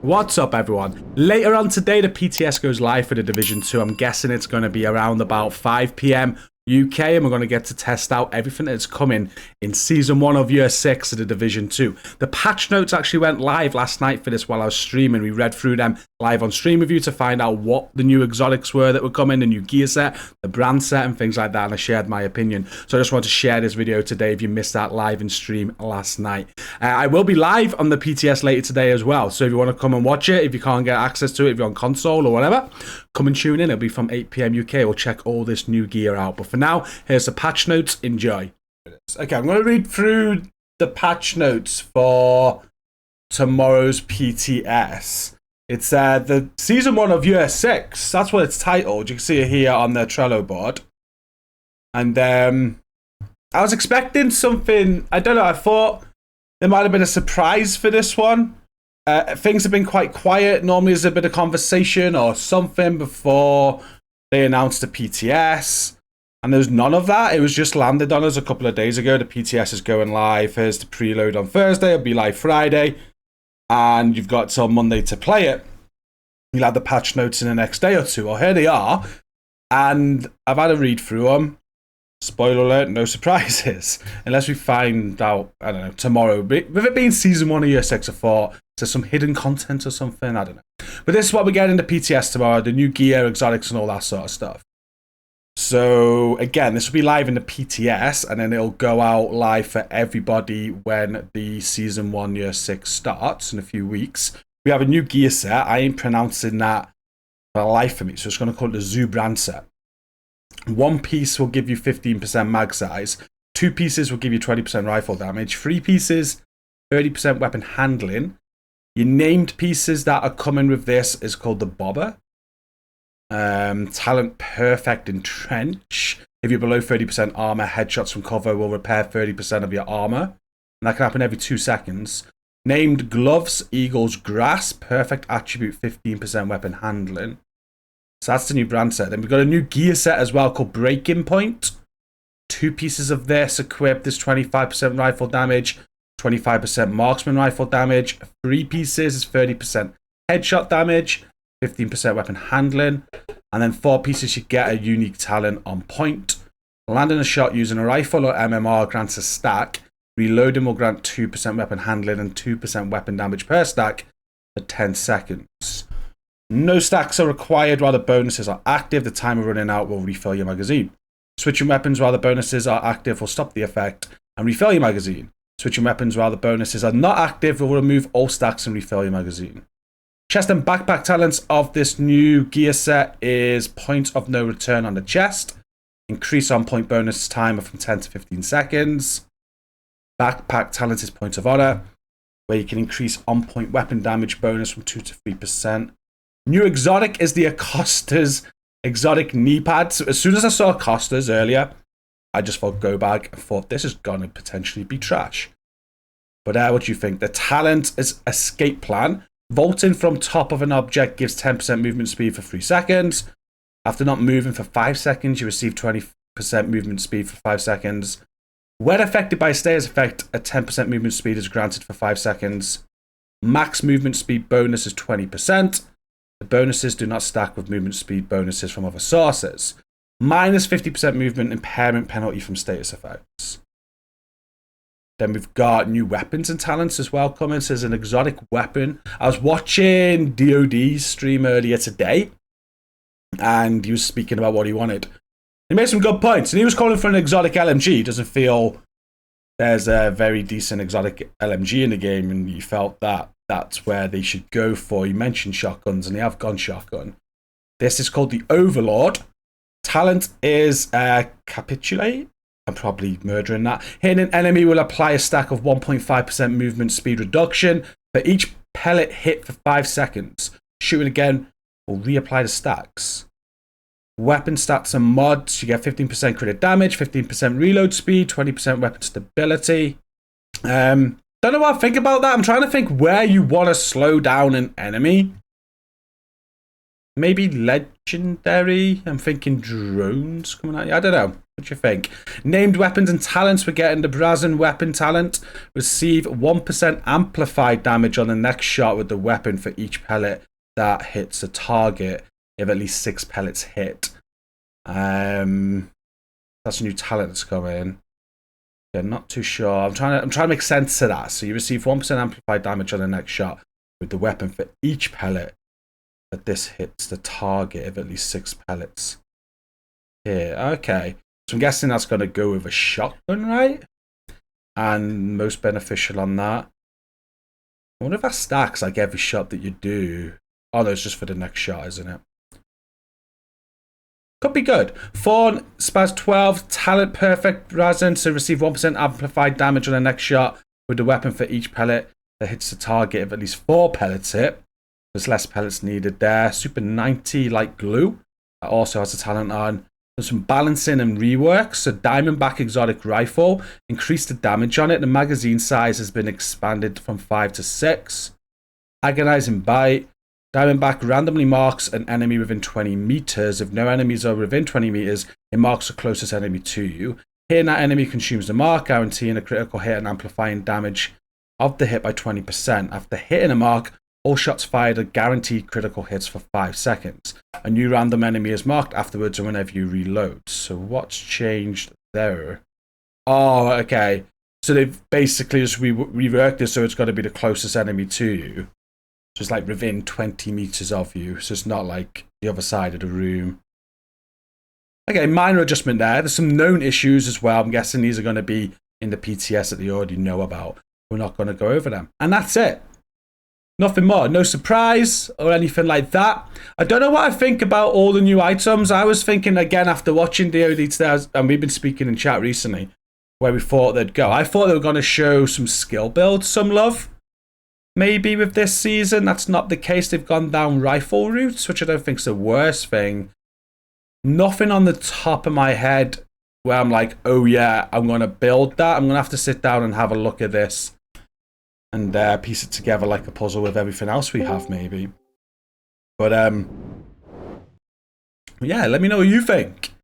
What's up, everyone? Later on today, the PTS goes live for the Division 2. I'm guessing it's going to be around about 5 PM UK, and we're going to get to test out everything that's coming in Season 1 of Year 6 of the Division 2. The patch notes actually went live last night for this while I was streaming. We read through them live on stream with you to find out what the new exotics were that were coming, the new gear set, the brand set, and things like that, and I shared my opinion. So I just want to share this video today if you missed that live in stream last night. I will be live on the PTS later today as well, so if you want to come and watch it, if you can't get access to it, if you're on console or whatever, come and tune in. It'll be from 8 PM UK. We'll check all this new gear out. But for now, here's the patch notes. Enjoy. Okay, I'm going to read through the patch notes for tomorrow's PTS. It's the Season 1 of Year 6. That's what it's titled. You can see it here on the Trello board. And I was expecting something, I don't know, I thought there might have been a surprise for this one. Things have been quite quiet. Normally there's a bit of conversation or something before they announced the PTS. And there's none of that. It was just landed on us a couple of days ago. The PTS is going live. Here's the preload on Thursday. It'll be live Friday. And you've got till Monday to play it. You'll have the patch notes in the next day or two. Well, here they are. And I've had a read through them. Spoiler alert, no surprises. Unless we find out, I don't know, tomorrow. With it being Season 1 of Year 6, I thought there's some hidden content or something. I don't know. But this is what we get in the PTS tomorrow. The new gear, exotics, and all that sort of stuff. So, again, this will be live in the PTS, and then it'll go out live for everybody when the Season 1 Year 6 starts in a few weeks. We have a new gear set. I ain't pronouncing that for the life of me, so it's going to call it the Zoo brand set. One piece will give you 15% mag size. 2 pieces will give you 20% rifle damage. 3 pieces, 30% weapon handling. Your named pieces that are coming with this is called the Bobber. Talent Perfect Entrench. If you're below 30% armor, headshots from cover will repair 30% of your armor. And that can happen every 2 seconds. Named Gloves, Eagle's Grasp. Perfect attribute, 15% weapon handling. So that's the new brand set. Then we've got a new gear set as well called Breaking Point. 2 pieces of this equipped. There's 25% rifle damage, 25% marksman rifle damage. 3 pieces is 30% headshot damage, 15% weapon handling. And then 4 pieces you get a unique talent on point. Landing a shot using a rifle or MMR grants a stack. Reloading will grant 2% weapon handling and 2% weapon damage per stack for 10 seconds. No stacks are required while the bonuses are active. The timer running out will refill your magazine. Switching weapons while the bonuses are active will stop the effect and refill your magazine. Switching weapons while the bonuses are not active will remove all stacks and refill your magazine. Chest and backpack talents of this new gear set is point of no return on the chest. Increase on point bonus timer from 10 to 15 seconds. Backpack talent is point of honor, where you can increase on point weapon damage bonus from 2 to 3%. New exotic is the Acosta's exotic Kneepads. As soon as I saw Acosta's earlier, I just thought go back and thought this is going to potentially be trash. But what do you think? The talent is Escape Plan. Vaulting from top of an object gives 10% movement speed for 3 seconds. After not moving for 5 seconds, you receive 20% movement speed for 5 seconds. When affected by a stayer's effect, a 10% movement speed is granted for 5 seconds. Max movement speed bonus is 20%. The bonuses do not stack with movement speed bonuses from other sources. Minus 50% movement impairment penalty from status effects. Then we've got new weapons and talents as well coming. So there's an exotic weapon. I was watching DOD's stream earlier today, and he was speaking about what he wanted. He made some good points, and he was calling for an exotic LMG. He doesn't feel there's a very decent exotic LMG in the game, and he felt that that's where they should go for. He mentioned shotguns, and they have gone shotgun. This is called the Overlord. Talent is Capitulate. I'm probably murdering that. Hitting an enemy will apply a stack of 1.5% movement speed reduction for each pellet hit for 5 seconds. Shooting again will reapply the stacks. Weapon stats and mods. You get 15% crit damage, 15% reload speed, 20% weapon stability. Don't know what I think about that. I'm trying to think where you want to slow down an enemy. Maybe legendary. I'm thinking drones coming at you. I don't know. What do you think? Named weapons and talents. We're getting the Brazen weapon talent. Receive 1% amplified damage on the next shot with the weapon for each pellet that hits a target if at least 6 pellets hit. That's a new talent that's going. Yeah, not too sure. I'm trying to make sense of that. So you receive 1% amplified damage on the next shot with the weapon for each pellet that this hits the target if at least 6 pellets hit. Okay. So I'm guessing that's going to go with a shotgun, right? And most beneficial on that. I wonder if that stacks like every shot that you do. Oh no, it's just for the next shot, isn't it? Could be good. Fawn, Spaz 12, Talent Perfect Brazen, so receive 1% amplified damage on the next shot with the weapon for each pellet that hits the target if at least 4 pellets hit. There's less pellets needed there. Super 90 like glue. That also has a talent on. There's some balancing and rework. So Diamondback Exotic Rifle. Increase the damage on it. The magazine size has been expanded from 5 to 6. Agonizing Bite. Diamondback randomly marks an enemy within 20 meters. If no enemies are within 20 meters, it marks the closest enemy to you. Hitting that enemy consumes the mark, guaranteeing a critical hit and amplifying damage of the hit by 20%. After hitting a mark, all shots fired are guaranteed critical hits for 5 seconds. A new random enemy is marked afterwards or whenever you reload. So what's changed there? Oh, okay. So they've basically just reworked it so it's got to be the closest enemy to you. Just like within 20 meters of you. So it's not like the other side of the room. Okay, minor adjustment there. There's some known issues as well. I'm guessing these are going to be in the PTS that they already know about. We're not going to go over them. And that's it. Nothing more. No surprise or anything like that. I don't know what I think about all the new items. I was thinking again after watching DOD today, and we've been speaking in chat recently, where we thought they'd go. I thought they were going to show some skill builds, some love. Maybe with this season. That's not the case. They've gone down rifle routes, which I don't think is the worst thing. Nothing on the top of my head where I'm like, oh yeah, I'm going to build that. I'm going to have to sit down and have a look at this and piece it together like a puzzle with everything else we have, maybe. But yeah, let me know what you think.